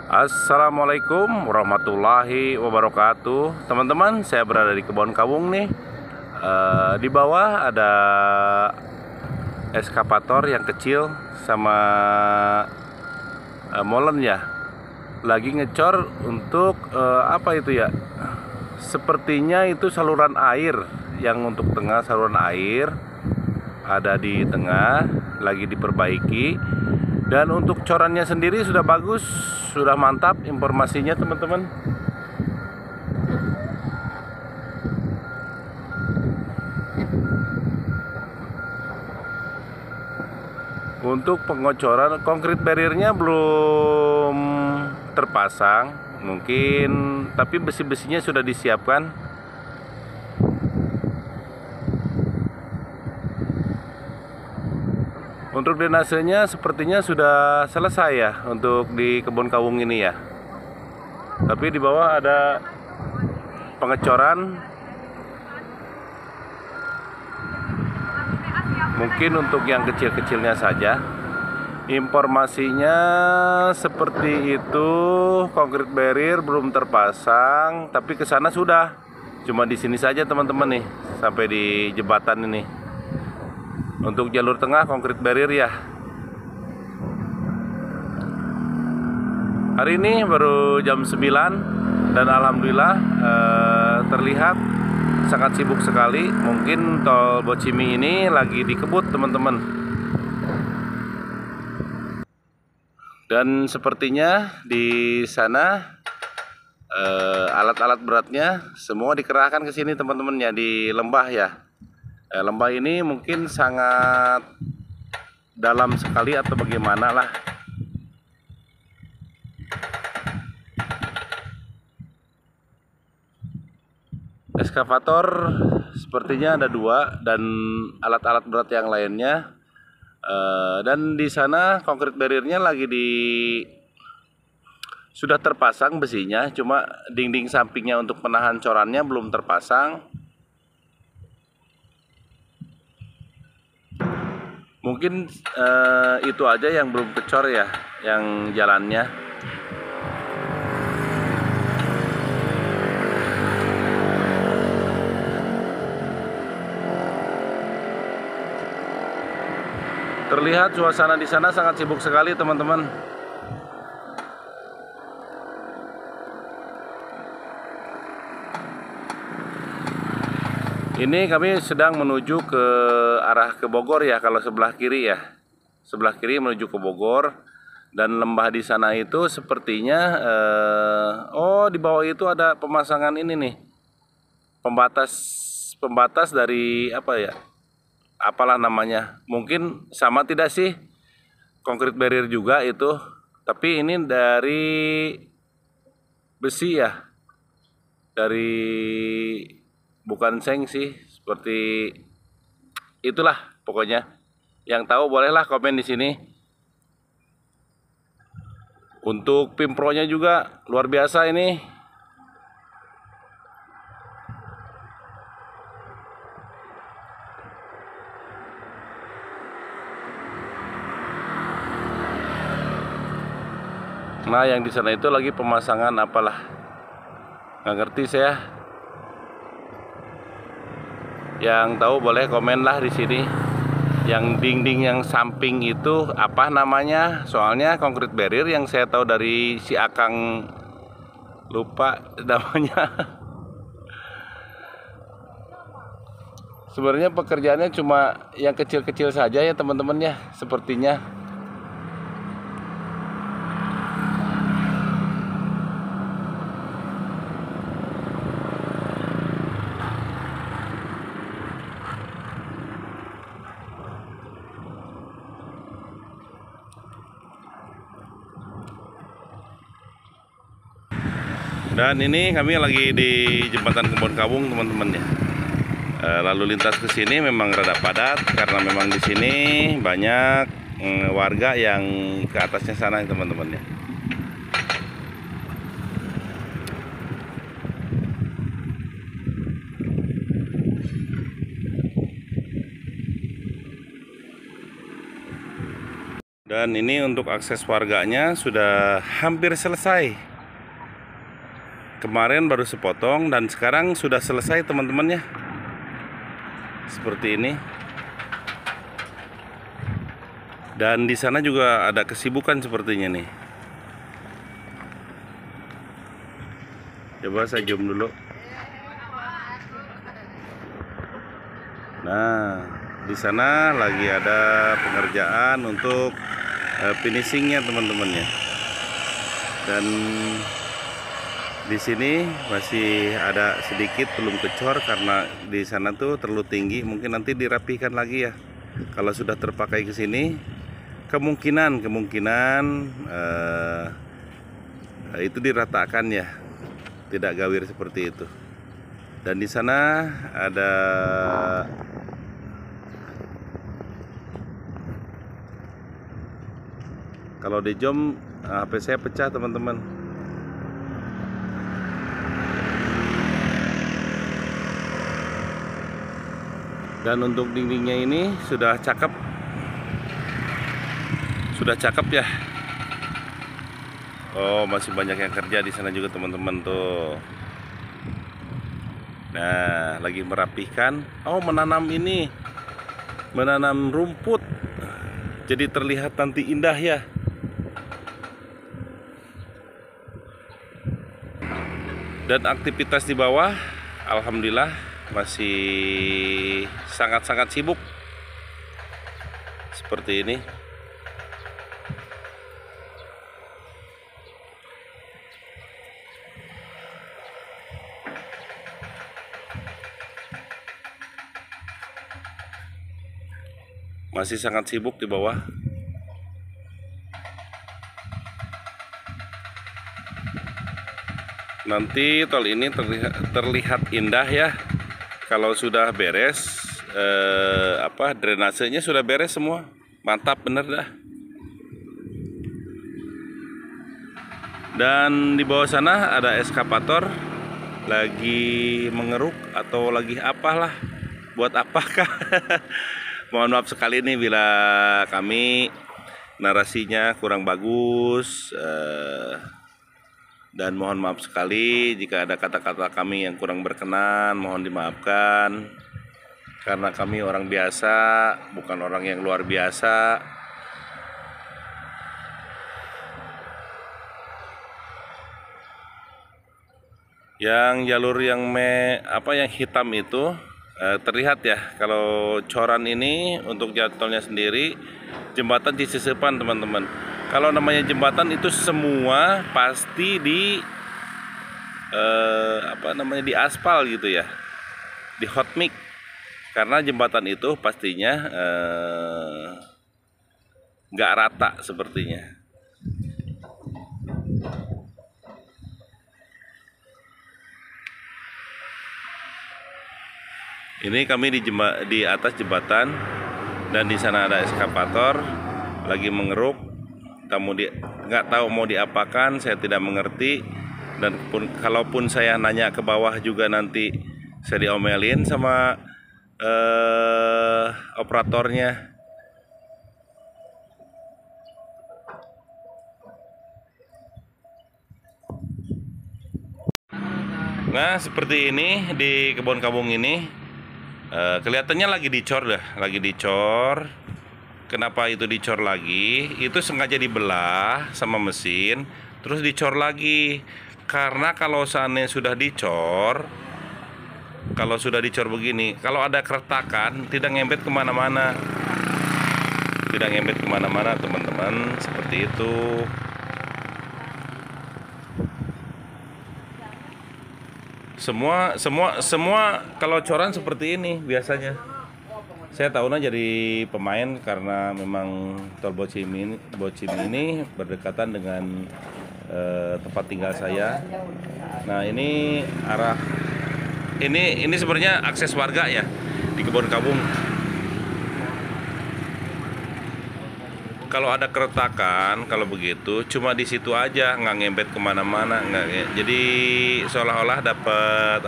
Assalamualaikum warahmatullahi wabarakatuh. Teman-teman, saya berada di Kebon Kawung nih. Di bawah ada eskavator yang kecil sama molen ya. Lagi ngecor untuk apa itu ya? Sepertinya itu saluran air, yang untuk tengah saluran air ada di tengah, lagi diperbaiki. Dan untuk corannya sendiri sudah bagus, sudah mantap informasinya teman-teman. Untuk pengocoran konkrit barriernya belum terpasang mungkin, tapi besi-besinya sudah disiapkan. Untuk drainasenya sepertinya sudah selesai ya untuk di Kebon Kawung ini ya. Tapi di bawah ada pengecoran. Mungkin untuk yang kecil-kecilnya saja. Informasinya seperti itu, konkrit barrier belum terpasang, tapi ke sana sudah. Cuma di sini saja teman-teman nih, sampai di jembatan ini. Untuk jalur tengah konkrit barrier ya. Hari ini baru jam 9 dan alhamdulillah terlihat sangat sibuk sekali. Mungkin tol Bocimi ini lagi dikebut teman-teman. Dan sepertinya di sana alat-alat beratnya semua dikerahkan ke sini teman-teman ya, di lembah ya. Lembah ini mungkin sangat dalam sekali atau bagaimana lah. Eskavator sepertinya ada 2 dan alat-alat berat yang lainnya. Dan di sana konkrit barriernya lagi sudah terpasang besinya, cuma dinding sampingnya untuk penahan corannya belum terpasang. Mungkin itu aja yang belum kecor ya, yang jalannya. Terlihat suasana di sana sangat sibuk sekali teman-teman. Ini kami sedang menuju ke arah ke Bogor ya, kalau sebelah kiri ya. Sebelah kiri menuju ke Bogor. Dan lembah di sana itu sepertinya oh, di bawah itu ada pemasangan ini nih. Pembatas dari apa ya? Apalah namanya. Mungkin sama tidak sih? Konkrit barrier juga itu. Tapi ini dari besi ya. Dari bukan seng sih, seperti itulah pokoknya. Yang tahu bolehlah komen di sini. Untuk pimpronya juga luar biasa ini. Nah, yang di sana itu lagi pemasangan apalah, nggak ngerti saya. Yang tahu boleh komen lah di sini. Yang dinding yang samping itu apa namanya? Soalnya konkrit barrier yang saya tahu dari si Akang, lupa namanya. Sebenarnya pekerjaannya cuma yang kecil-kecil saja ya teman-teman ya, sepertinya. Dan ini kami lagi di jembatan Kebon Kawung teman-teman ya. Lalu lintas ke sini memang rada padat karena memang di sini banyak warga yang ke atasnya sana teman-teman ya. Dan ini untuk akses warganya sudah hampir selesai. Kemarin baru sepotong dan sekarang sudah selesai teman-teman ya. Seperti ini. Dan di sana juga ada kesibukan sepertinya nih. Coba saya zoom dulu. Nah, di sana lagi ada pengerjaan untuk finishingnya teman-teman ya. Dan di sini masih ada sedikit belum kecor karena di sana tuh terlalu tinggi. Mungkin nanti dirapikan lagi ya. Kalau sudah terpakai ke sini, kemungkinan itu diratakan ya, tidak gawir seperti itu. Dan di sana ada kalau di zoom HP saya pecah teman-teman. Dan untuk dindingnya ini sudah cakep ya. Oh, masih banyak yang kerja di sana juga teman-teman tuh. Nah, lagi merapihkan. Oh, menanam rumput. Jadi terlihat nanti indah ya. Dan aktivitas di bawah, alhamdulillah masih sangat-sangat sibuk. Seperti ini. Masih sangat sibuk di bawah. Nanti tol ini terlihat indah ya kalau sudah beres, drainasenya sudah beres semua. Mantap bener dah. Dan di bawah sana ada eskavator lagi mengeruk atau lagi apalah, buat apakah. Mohon maaf sekali nih bila kami narasinya kurang bagus, dan mohon maaf sekali jika ada kata-kata kami yang kurang berkenan, mohon dimaafkan. Karena kami orang biasa, bukan orang yang luar biasa. Yang jalur yang hitam itu terlihat ya, kalau coran ini untuk jadwalnya sendiri jembatan Cisisepan teman-teman. Kalau namanya jembatan itu semua pasti di di aspal gitu ya, di hot mix. Karena jembatan itu pastinya nggak rata sepertinya. Ini kami di atas jembatan dan di sana ada eskavator lagi mengeruk. Nggak tahu mau diapakan, saya tidak mengerti. Dan kalaupun saya nanya ke bawah juga nanti saya diomelin sama operatornya. Nah, seperti ini di kebun kabung ini kelihatannya lagi dicor dah, lagi dicor. Kenapa itu dicor lagi? Itu sengaja dibelah sama mesin, terus dicor lagi. Karena kalau seandainya sudah dicor, begini, kalau ada keretakan tidak ngempet kemana-mana, teman-teman, seperti itu. Semua kalau coran seperti ini biasanya. Saya tahunya jadi pemain karena memang tol Bocimi ini berdekatan dengan tempat tinggal saya. Nah, ini ini sebenarnya akses warga ya di kebun kabung. Kalau ada keretakan, kalau begitu cuma di situ aja, nggak ngempet kemana-mana, nggak. Jadi seolah-olah dapat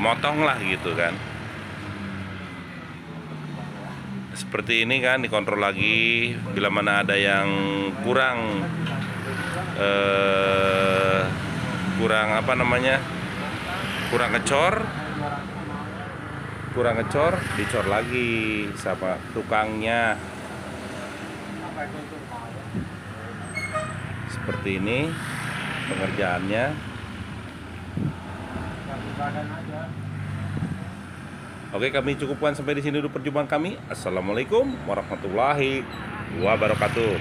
motong lah gitu kan. seperti ini kan, dikontrol lagi bila mana ada yang kurang apa namanya, kurang ngecor, dicor lagi sama tukangnya. Seperti ini pengerjaannya. Oke, kami cukupkan sampai di sini dulu perjumpaan kami. Assalamualaikum warahmatullahi wabarakatuh.